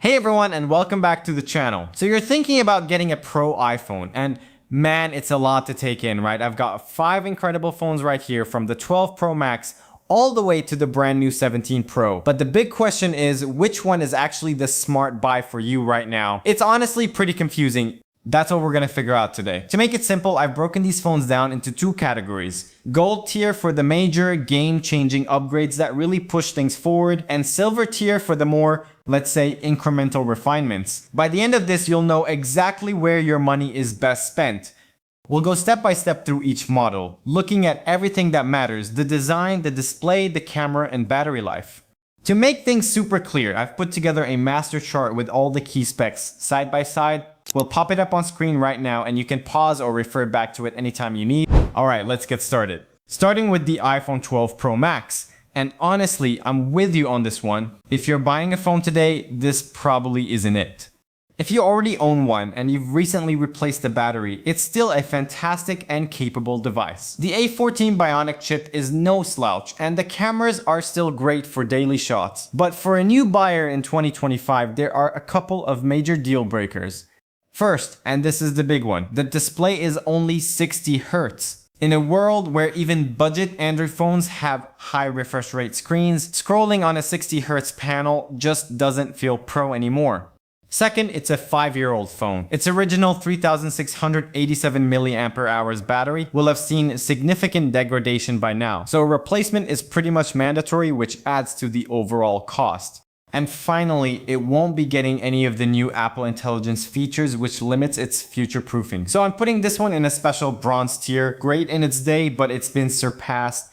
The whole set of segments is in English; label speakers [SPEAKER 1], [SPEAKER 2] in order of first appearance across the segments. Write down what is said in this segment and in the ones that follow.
[SPEAKER 1] Hey everyone, and welcome back to the channel. So you're thinking about getting a pro iPhone, and man, it's a lot to take in, right? I've got 5 incredible phones right here, from the 12 Pro Max all the way to the brand new 17 Pro. But the big question is, which one is actually the smart buy for you right now? It's honestly pretty confusing. That's what we're gonna figure out today. To make it simple, I've broken these phones down into 2 categories. Gold tier for the major game-changing upgrades that really push things forward, and silver tier for the more, let's say, incremental refinements. By the end of this, you'll know exactly where your money is best spent. We'll go step by step through each model, looking at everything that matters: the design, the display, the camera, and battery life. To make things super clear, I've put together a master chart with all the key specs side by side. We'll pop it up on screen right now, and you can pause or refer back to it anytime you need. Alright, let's get started. Starting with the iPhone 12 Pro Max. And honestly, I'm with you on this one. If you're buying a phone today, this probably isn't it. If you already own one and you've recently replaced the battery, it's still a fantastic and capable device. The A14 Bionic chip is no slouch, and the cameras are still great for daily shots. But for a new buyer in 2025, there are a couple of major deal breakers. First, and this is the big one, the display is only 60 Hz. In a world where even budget Android phones have high refresh rate screens, scrolling on a 60 Hz panel just doesn't feel pro anymore. Second, it's a 5-year-old phone. Its original 3687 mAh battery will have seen significant degradation by now, so a replacement is pretty much mandatory, which adds to the overall cost. And finally, it won't be getting any of the new Apple Intelligence features, which limits its future-proofing. So I'm putting this one in a special bronze tier. Great in its day, but it's been surpassed.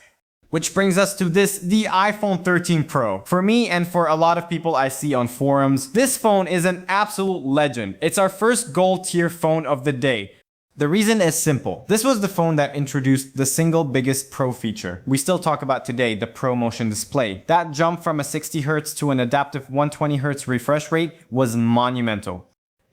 [SPEAKER 1] Which brings us to this, the iPhone 13 Pro. For me, and for a lot of people I see on forums, this phone is an absolute legend. It's our first gold tier phone of the day. The reason is simple. This was the phone that introduced the single biggest Pro feature we still talk about today, the Pro Motion Display. That jump from a 60 Hz to an adaptive 120 Hz refresh rate was monumental.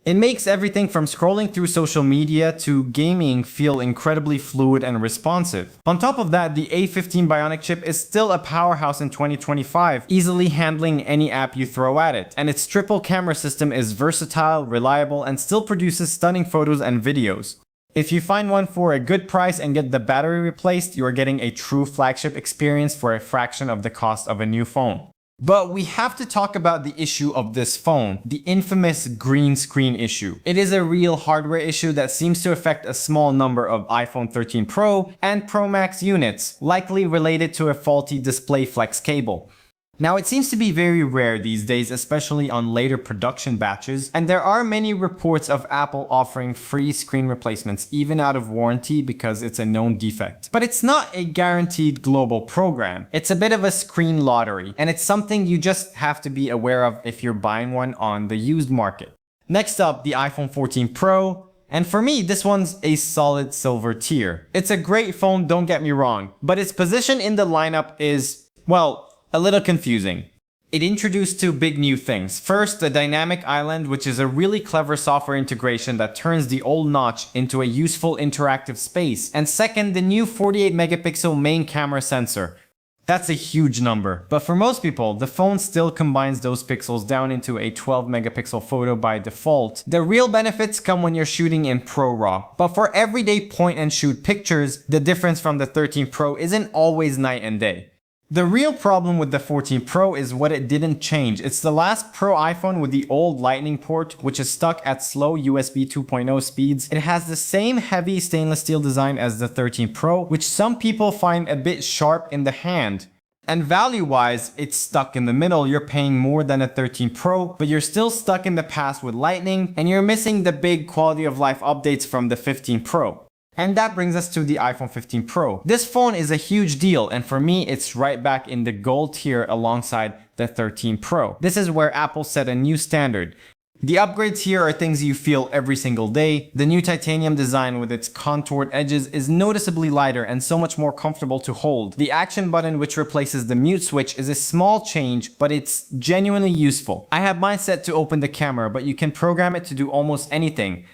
[SPEAKER 1] It makes everything from scrolling through social media to gaming feel incredibly fluid and responsive. On top of that, the A15 Bionic chip is still a powerhouse in 2025, easily handling any app you throw at it. And its triple camera system is versatile, reliable, and still produces stunning photos and videos. If you find one for a good price and get the battery replaced, you are getting a true flagship experience for a fraction of the cost of a new phone. But we have to talk about the issue of this phone, the infamous green screen issue. It is a real hardware issue that seems to affect a small number of iPhone 13 Pro and Pro Max units, likely related to a faulty display flex cable. Now, it seems to be very rare these days, especially on later production batches, and there are many reports of Apple offering free screen replacements even out of warranty because it's a known defect. But it's not a guaranteed global program. It's a bit of a screen lottery, and it's something you just have to be aware of if you're buying one on the used market. Next up, the iPhone 14 Pro. And for me, this one's a solid silver tier. It's a great phone, don't get me wrong, but its position in the lineup is, well, a little confusing. It introduced 2 big new things. First, the Dynamic Island, which is a really clever software integration that turns the old notch into a useful interactive space. And second, the new 48 megapixel main camera sensor. That's a huge number, but for most people, the phone still combines those pixels down into a 12 megapixel photo by default. The real benefits come when you're shooting in ProRAW, but for everyday point and shoot pictures, the difference from the 13 Pro isn't always night and day. The real problem with the 14 Pro is what it didn't change. It's the last Pro iPhone with the old Lightning port, which is stuck at slow USB 2.0 speeds. It has the same heavy stainless steel design as the 13 Pro, which some people find a bit sharp in the hand. And value-wise, it's stuck in the middle. You're paying more than a 13 Pro, but you're still stuck in the past with Lightning, and you're missing the big quality of life updates from the 15 Pro. And that brings us to the iPhone 15 Pro. This phone is a huge deal, and for me, it's right back in the gold tier alongside the 13 Pro. This is where Apple set a new standard. The upgrades here are things you feel every single day. The new titanium design with its contoured edges is noticeably lighter and so much more comfortable to hold. The action button, which replaces the mute switch, is a small change, but it's genuinely useful. I have mine set to open the camera, but you can program it to do almost anything.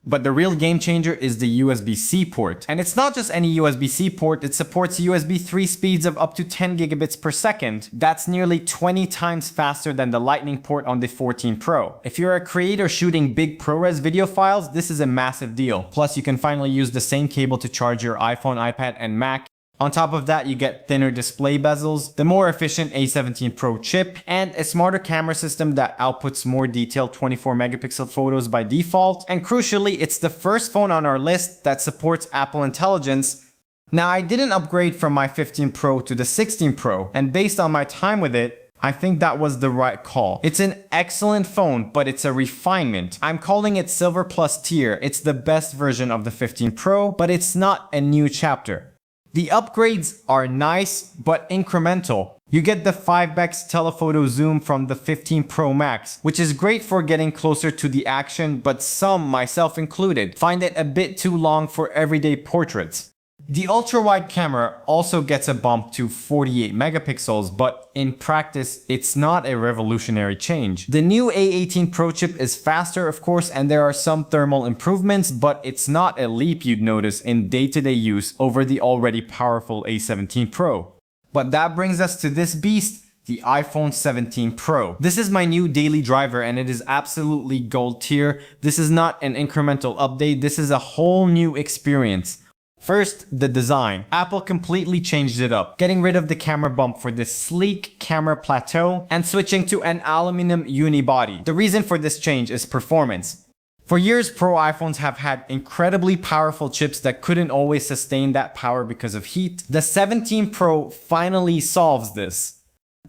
[SPEAKER 1] But the real game changer is the USB-C port. And it's not just any USB-C port, it supports USB 3 speeds of up to 10 gigabits per second. That's nearly 20 times faster than the Lightning port on the 14 Pro. If you're a creator shooting big ProRes video files, this is a massive deal. Plus, you can finally use the same cable to charge your iPhone, iPad, and Mac. On top of that, you get thinner display bezels, the more efficient A17 Pro chip, and a smarter camera system that outputs more detailed 24 megapixel photos by default. And crucially, it's the first phone on our list that supports Apple Intelligence. Now, I didn't upgrade from my 15 Pro to the 16 Pro, and based on my time with it, I think that was the right call. It's an excellent phone, but it's a refinement. I'm calling it Silver Plus tier. It's the best version of the 15 Pro, but it's not a new chapter. The upgrades are nice, but incremental. You get the 5x telephoto zoom from the 15 Pro Max, which is great for getting closer to the action, but some, myself included, find it a bit too long for everyday portraits. The ultra-wide camera also gets a bump to 48 megapixels, but in practice, it's not a revolutionary change. The new A18 Pro chip is faster, of course, and there are some thermal improvements, but it's not a leap you'd notice in day-to-day use over the already powerful A17 Pro. But that brings us to this beast, the iPhone 17 Pro. This is my new daily driver and it is absolutely gold tier. This is not an incremental update, this is a whole new experience. First, the design. Apple completely changed it up, getting rid of the camera bump for this sleek camera plateau and switching to an aluminum unibody. The reason for this change is performance. For years, Pro iPhones have had incredibly powerful chips that couldn't always sustain that power because of heat. The 17 Pro finally solves this.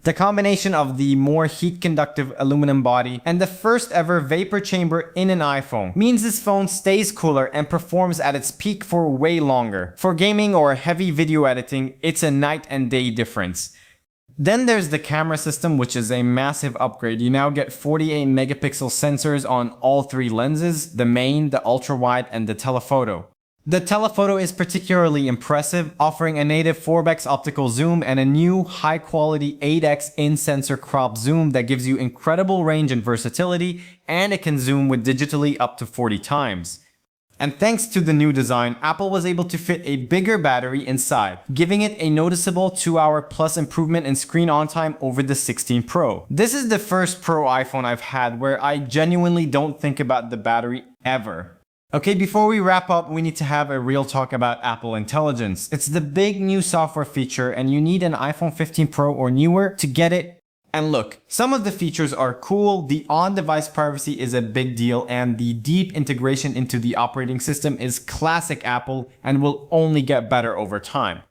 [SPEAKER 1] The combination of the more heat-conductive aluminum body and the first ever vapor chamber in an iPhone means this phone stays cooler and performs at its peak for way longer. For gaming or heavy video editing, it's a night and day difference. Then there's the camera system, which is a massive upgrade. You now get 48 megapixel sensors on all three lenses, the main, the ultra-wide, and the telephoto. The telephoto is particularly impressive, offering a native 4x optical zoom and a new high-quality 8x in-sensor crop zoom that gives you incredible range and versatility, and it can zoom with digitally up to 40 times. And thanks to the new design, Apple was able to fit a bigger battery inside, giving it a noticeable 2-hour plus improvement in screen on time over the 16 Pro. This is the first Pro iPhone I've had where I genuinely don't think about the battery ever. Okay, before we wrap up, we need to have a real talk about Apple Intelligence. It's the big new software feature and you need an iPhone 15 Pro or newer to get it. And look, some of the features are cool, the on-device privacy is a big deal, and the deep integration into the operating system is classic Apple and will only get better over time.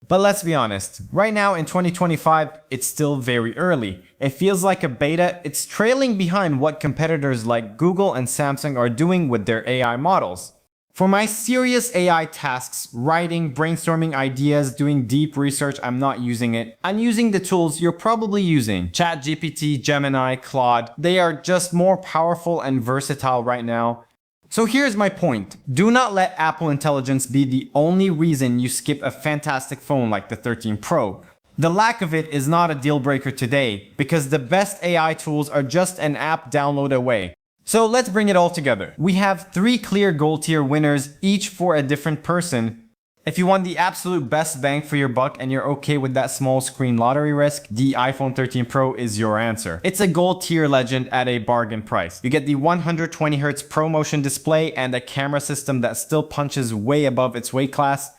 [SPEAKER 1] But let's be honest, right now in 2025, it's still very early. It feels like a beta, it's trailing behind what competitors like Google and Samsung are doing with their AI models. For my serious AI tasks, writing, brainstorming ideas, doing deep research, I'm not using it. I'm using the tools you're probably using. ChatGPT, Gemini, Claude. They are just more powerful and versatile right now. So here's my point. Do not let Apple Intelligence be the only reason you skip a fantastic phone like the 13 Pro. The lack of it is not a deal breaker today, because the best AI tools are just an app download away. So let's bring it all together. We have 3 clear gold tier winners, each for a different person. If you want the absolute best bang for your buck and you're okay with that small screen lottery risk, the iPhone 13 Pro is your answer. It's a gold tier legend at a bargain price. You get the 120Hz ProMotion display and a camera system that still punches way above its weight class.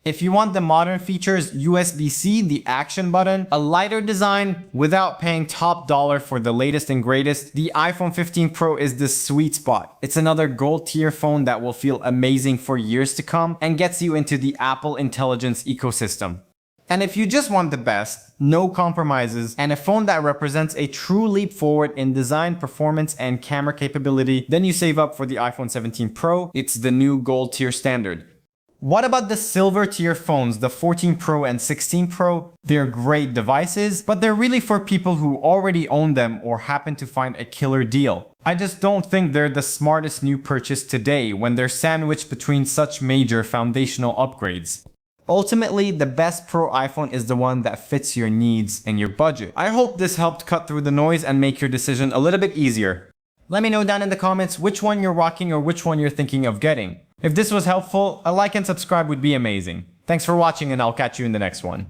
[SPEAKER 1] If you want the modern features, USB-C, the action button, a lighter design without paying top dollar for the latest and greatest, the iPhone 15 Pro is the sweet spot. It's another gold tier phone that will feel amazing for years to come and gets you into the Apple Intelligence ecosystem. And if you just want the best, no compromises, and a phone that represents a true leap forward in design, performance, and camera capability, then you save up for the iPhone 17 Pro. It's the new gold tier standard. What about the silver tier phones, the 14 Pro and 16 Pro? They're great devices, but they're really for people who already own them or happen to find a killer deal. I just don't think they're the smartest new purchase today when they're sandwiched between such major foundational upgrades. Ultimately, the best Pro iPhone is the one that fits your needs and your budget. I hope this helped cut through the noise and make your decision a little bit easier. Let me know down in the comments which one you're rocking or which one you're thinking of getting. If this was helpful, a like and subscribe would be amazing. Thanks for watching and I'll catch you in the next one.